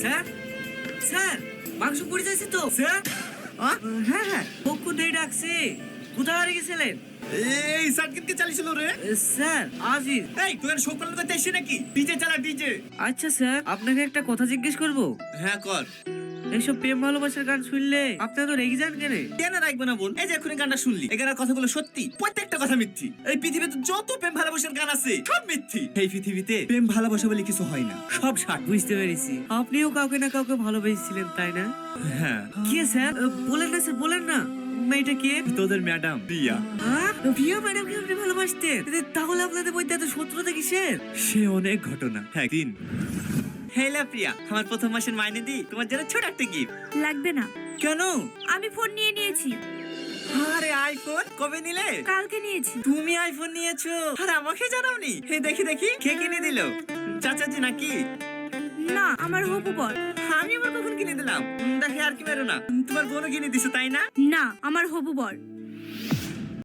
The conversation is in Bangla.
স্যার স্যার মাংস পড়ে যাচ্ছে তো স্যার। হ্যাঁ হ্যাঁ কখন নেই ডাকছে, কোথায় হারিয়ে গেছিলেন? এই সার্কিটকে চালিয়েছিল রে। স্যার আজিজ। এই তোর শোক পালন করতে এসে নাকি? ডিজে চালা ডিজে। আচ্ছা স্যার, আপনাকে একটা কথা জিজ্ঞেস করব। হ্যাঁ কর। এইসব প্রেম ভালোবাসার গান শুনলে আপনি তো রেগে যান কেন? কেন রাখবে না বোন? এই যে এখন গানটা শুনলি, এই গানের কথাগুলো সত্যি, প্রত্যেকটা কথা মিথ্যি। এই পৃথিবীতে যত প্রেম ভালোবাসার গান আছে সব মিথ্যি। এই পৃথিবীতে প্রেম ভালোবাসা বলে কিছু হয় না, সব ষাট। বুঝতে পেরেছি, আপনিও কাউকে না কাউকে ভালোবেসেছিলেন তাই না? হ্যাঁ। কে স্যার? বলেন না স্যার, বলেন না। মেয়েটা কে? তোদের ম্যাডাম প্রিয়া। প্রিয়া ম্যাডামকে আপনি ভালোবাসতেন? তাহলে আপনাদের মধ্যে এত শত্রুতা কিসের? সে অনেক ঘটনা। একদিন, হেলা প্রিয়া, আমার প্রথম মাসের মাইনে দি, তোমার জন্য ছোট একটা গিফট। লাগবে না, কেন? আমি ফোন নিয়ে নিয়েছি। আরে আইফোন কবে নিলে? কালকে নিয়েছি। তুমি আইফোন নিয়েছো আর আমাকে জানাওনি? হে দেখি দেখি, কে কিনে দিল? চাচাজি নাকি? না, আমার হবু বর। আমি আবার কখন কিনে দিলাম? দেখে আর কি মেরো না, তোমার বোনও কিনে দিছো তাই না? না, আমার হবু বর।